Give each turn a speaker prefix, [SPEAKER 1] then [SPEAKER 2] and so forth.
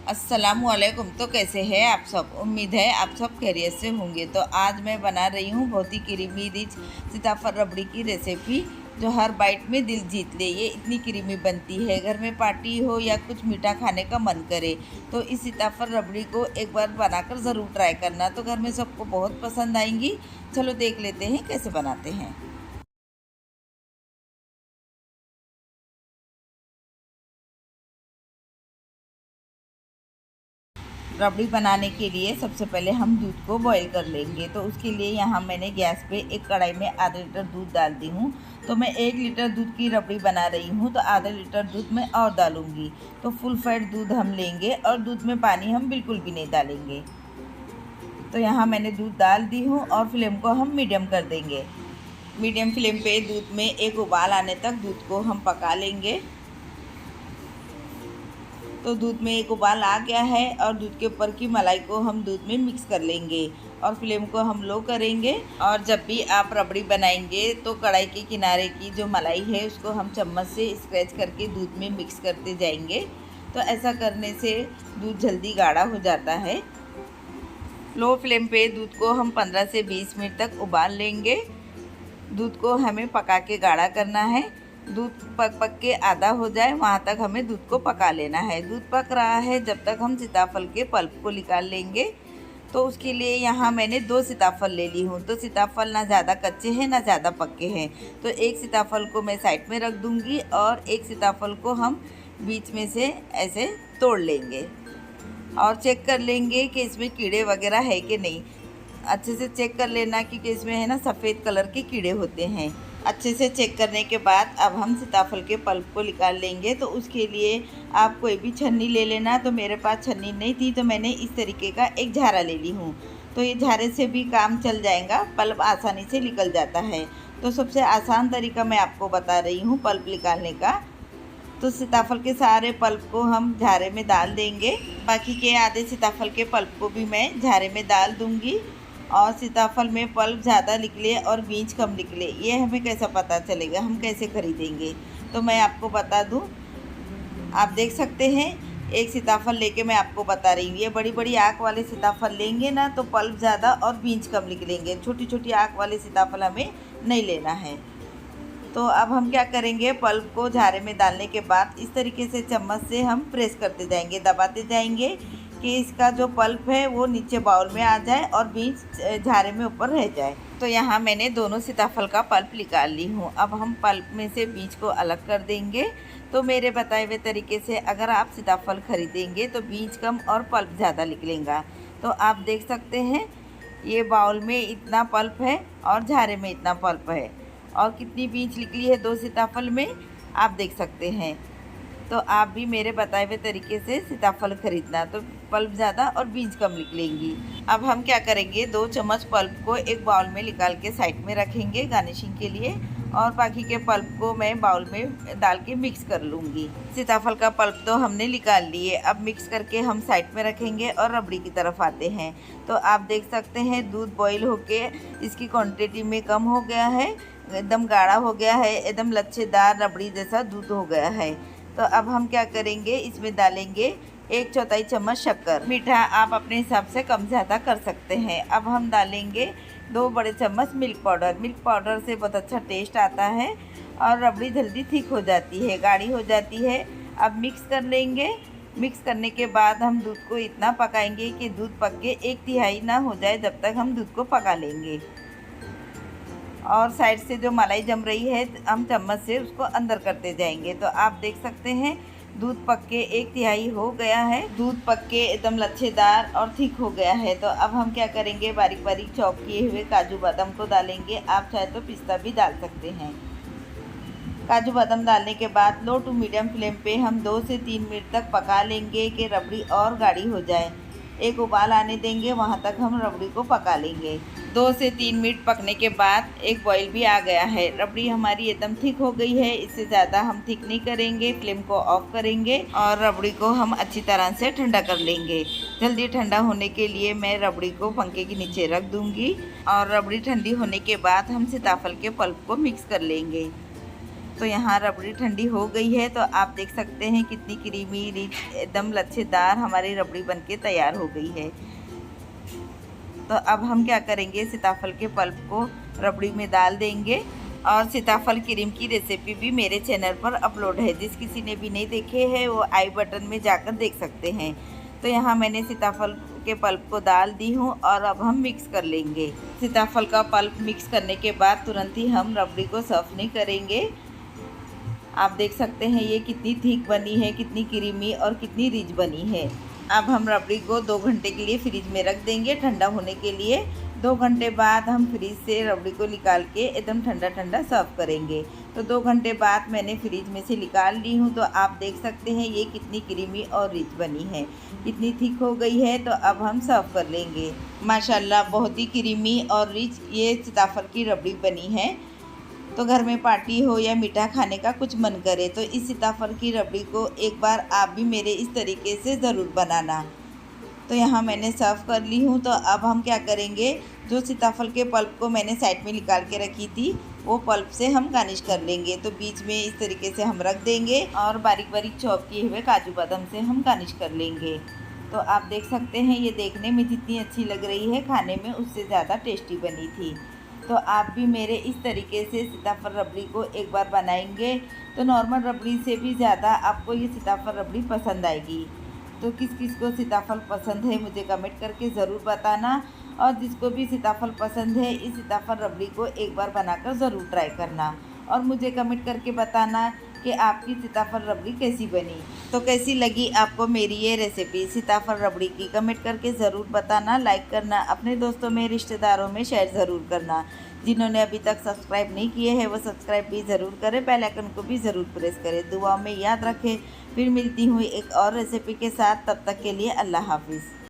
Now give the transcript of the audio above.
[SPEAKER 1] अस्सलामुअलैकुम। तो कैसे हैं आप सब? उम्मीद है आप सब खैरियत से होंगे। तो आज मैं बना रही हूँ बहुत ही क्रीमी रिच सीताफल रबड़ी की रेसिपी, जो हर बाइट में दिल जीत ले। ये इतनी क्रीमी बनती है, घर में पार्टी हो या कुछ मीठा खाने का मन करे तो इस सीताफल रबड़ी को एक बार बनाकर ज़रूर ट्राई करना, तो घर में सबको बहुत पसंद आएंगी। चलो देख लेते हैं कैसे बनाते हैं। रबड़ी बनाने के लिए सबसे पहले हम दूध को बॉईल कर लेंगे। तो उसके लिए यहाँ मैंने गैस पे एक कढ़ाई में आधा लीटर दूध डाल दी हूँ। तो मैं 1 लीटर दूध की रबड़ी बना रही हूँ, तो आधा लीटर दूध मैं और डालूँगी। तो फुल फैट दूध हम लेंगे और दूध में पानी हम बिल्कुल भी नहीं डालेंगे। तो यहाँ मैंने दूध डाल दी हूँ और फ्लेम को हम मीडियम कर देंगे। मीडियम फ्लेम पे दूध में एक उबाल आने तक दूध को हम पका लेंगे। तो दूध में एक उबाल आ गया है और दूध के ऊपर की मलाई को हम दूध में मिक्स कर लेंगे और फ्लेम को हम लो करेंगे। और जब भी आप रबड़ी बनाएंगे तो कढ़ाई के किनारे की जो मलाई है उसको हम चम्मच से स्क्रैच करके दूध में मिक्स करते जाएंगे। तो ऐसा करने से दूध जल्दी गाढ़ा हो जाता है। लो फ्लेम पे दूध को हम 15 से 20 मिनट तक उबाल लेंगे। दूध को हमें पका के गाढ़ा करना है। दूध पक के आधा हो जाए वहाँ तक हमें दूध को पका लेना है। दूध पक रहा है जब तक हम सीताफल के पल्प को निकाल लेंगे। तो उसके लिए यहाँ मैंने 2 सीताफल ले ली हूँ। तो सीताफल ना ज़्यादा कच्चे हैं ना ज़्यादा पक्के हैं। तो एक सीताफल को मैं साइड में रख दूँगी और एक सीताफल को हम बीच में से ऐसे तोड़ लेंगे और चेक कर लेंगे कि इसमें कीड़े वगैरह है कि नहीं। अच्छे से चेक कर लेना क्योंकि इसमें है ना सफ़ेद कलर के कीड़े होते हैं। अच्छे से चेक करने के बाद अब हम सीताफल के पल्प को निकाल लेंगे। तो उसके लिए आप कोई भी छन्नी ले लेना। तो मेरे पास छन्नी नहीं थी तो मैंने इस तरीके का एक झारा ले ली हूँ। तो ये झारे से भी काम चल जाएगा, पल्प आसानी से निकल जाता है। तो सबसे आसान तरीका मैं आपको बता रही हूँ पल्प निकालने का। तो सीताफल के सारे पल्प को हम झारे में डाल देंगे। बाकी के आधे सीताफल के पल्प को भी मैं झारे में डाल दूँगी। और सीताफल में पल्प ज़्यादा निकले और बीज कम निकले, ये हमें कैसा पता चलेगा, हम कैसे खरीदेंगे? तो मैं आपको बता दूं, आप देख सकते हैं एक सीताफल लेके मैं आपको बता रही हूँ। ये बड़ी बड़ी आँख वाले सीताफल लेंगे ना तो पल्प ज़्यादा और बीज कम निकलेंगे। छोटी छोटी आँख वाले सीताफल हमें नहीं लेना है। तो अब हम क्या करेंगे, पल्प को झारे में डालने के बाद इस तरीके से चम्मच से हम प्रेस करते जाएंगे, दबाते जाएंगे कि इसका जो पल्प है वो नीचे बाउल में आ जाए और बीज झारे में ऊपर रह जाए। तो यहाँ मैंने दोनों सीताफल का पल्प निकाल ली हूँ। अब हम पल्प में से बीज को अलग कर देंगे। तो मेरे बताए हुए तरीके से अगर आप सीताफल खरीदेंगे तो बीज कम और पल्प ज़्यादा निकलेगा। तो आप देख सकते हैं ये बाउल में इतना पल्प है और झारे में इतना पल्प है और कितनी बीज निकली है 2 सीताफल में, आप देख सकते हैं। तो आप भी मेरे बताए हुए तरीके से सीताफल खरीदना, तो पल्प ज़्यादा और बीज कम निकलेंगी। अब हम क्या करेंगे, 2 चम्मच पल्प को एक बाउल में निकाल के साइड में रखेंगे गार्निशिंग के लिए और बाकी के पल्प को मैं बाउल में डाल के मिक्स कर लूँगी। सीताफल का पल्प तो हमने निकाल लिए, अब मिक्स करके हम साइड में रखेंगे और रबड़ी की तरफ आते हैं। तो आप देख सकते हैं दूध बॉईल होके इसकी क्वांटिटी में कम हो गया है, एकदम गाढ़ा हो गया है, एकदम लच्छेदार रबड़ी जैसा दूध हो गया है। तो अब हम क्या करेंगे, इसमें डालेंगे 1/4 चम्मच शक्कर। मीठा आप अपने हिसाब से कम ज़्यादा कर सकते हैं। अब हम डालेंगे 2 बड़े चम्मच मिल्क पाउडर। मिल्क पाउडर से बहुत अच्छा टेस्ट आता है और रबड़ी जल्दी थिक हो जाती है, गाढ़ी हो जाती है। अब मिक्स कर लेंगे। मिक्स करने के बाद हम दूध को इतना पकाएंगे कि दूध पक के 1/3 ना हो जाए, जब तक हम दूध को पका लेंगे। और साइड से जो मलाई जम रही है हम चम्मच से उसको अंदर करते जाएंगे। तो आप देख सकते हैं दूध पक के 1/3 हो गया है। दूध पक के एकदम लच्छेदार और थिक हो गया है। तो अब हम क्या करेंगे, बारीक बारीक चॉप किए हुए काजू बादाम को डालेंगे। आप चाहे तो पिस्ता भी डाल सकते हैं। काजू बादाम डालने के बाद लो टू मीडियम फ्लेम पे हम 2 से 3 मिनट तक पका लेंगे कि रबड़ी और गाढ़ी हो जाए। एक उबाल आने देंगे, वहाँ तक हम रबड़ी को पका लेंगे। 2 से 3 मिनट पकने के बाद एक बॉईल भी आ गया है। रबड़ी हमारी एकदम थिक हो गई है, इससे ज़्यादा हम थिक नहीं करेंगे। फ्लेम को ऑफ करेंगे और रबड़ी को हम अच्छी तरह से ठंडा कर लेंगे। जल्दी ठंडा होने के लिए मैं रबड़ी को पंखे के नीचे रख दूँगी और रबड़ी ठंडी होने के बाद हम सीताफल के पल्प को मिक्स कर लेंगे। तो यहाँ रबड़ी ठंडी हो गई है, तो आप देख सकते हैं कितनी क्रीमी रिच एकदम लच्छेदार हमारी रबड़ी बनके तैयार हो गई है। तो अब हम क्या करेंगे, सीताफल के पल्प को रबड़ी में डाल देंगे। और सीताफल क्रीम की रेसिपी भी मेरे चैनल पर अपलोड है, जिस किसी ने भी नहीं देखे हैं वो आई बटन में जाकर देख सकते हैं। तो यहाँ मैंने सीताफल के पल्प को डाल दी हूँ और अब हम मिक्स कर लेंगे। सीताफल का पल्प मिक्स करने के बाद तुरंत ही हम रबड़ी को सर्व नहीं करेंगे। आप देख सकते हैं ये कितनी थिक बनी है, कितनी क्रीमी और कितनी रिच बनी है। अब हम रबड़ी को 2 घंटे के लिए फ्रिज में रख देंगे ठंडा होने के लिए। 2 घंटे बाद हम फ्रिज से रबड़ी को निकाल के एकदम ठंडा ठंडा सर्व करेंगे। तो 2 घंटे बाद मैंने फ्रिज में से निकाल ली हूँ। तो आप देख सकते हैं ये कितनी क्रीमी और रिच बनी है, कितनी थिक हो गई है। तो अब हम सर्व कर लेंगे। माशाल्लाह बहुत ही क्रीमी और रिच ये सीताफल की रबड़ी बनी है। तो घर में पार्टी हो या मीठा खाने का कुछ मन करे तो इस सीताफल की रबड़ी को एक बार आप भी मेरे इस तरीके से ज़रूर बनाना। तो यहाँ मैंने सर्व कर ली हूँ। तो अब हम क्या करेंगे, जो सीताफल के पल्प को मैंने साइड में निकाल के रखी थी वो पल्प से हम गार्निश कर लेंगे। तो बीच में इस तरीके से हम रख देंगे और बारीक बारीक चॉप किए हुए काजू बादाम से हम गार्निश कर लेंगे। तो आप देख सकते हैं ये देखने में जितनी अच्छी लग रही है, खाने में उससे ज़्यादा टेस्टी बनी थी। तो आप भी मेरे इस तरीके से सीताफल रबड़ी को एक बार बनाएंगे तो नॉर्मल रबड़ी से भी ज़्यादा आपको ये सीताफल रबड़ी पसंद आएगी। तो किस किस को सीताफल पसंद है मुझे कमेंट करके ज़रूर बताना, और जिसको भी सीताफल पसंद है इस सीताफल रबड़ी को एक बार बनाकर ज़रूर ट्राई करना और मुझे कमेंट करके बताना कि आपकी सीताफल रबड़ी कैसी बनी। तो कैसी लगी आपको मेरी ये रेसिपी सीताफल रबड़ी की, कमेंट करके ज़रूर बताना। लाइक करना, अपने दोस्तों में रिश्तेदारों में शेयर ज़रूर करना। जिन्होंने अभी तक सब्सक्राइब नहीं किए हैं वो सब्सक्राइब भी ज़रूर करें, बेल आइकन को भी ज़रूर प्रेस करें। दुआ में याद रखें। फिर मिलती हूँ एक और रेसिपी के साथ, तब तक के लिए अल्लाह हाफिज़।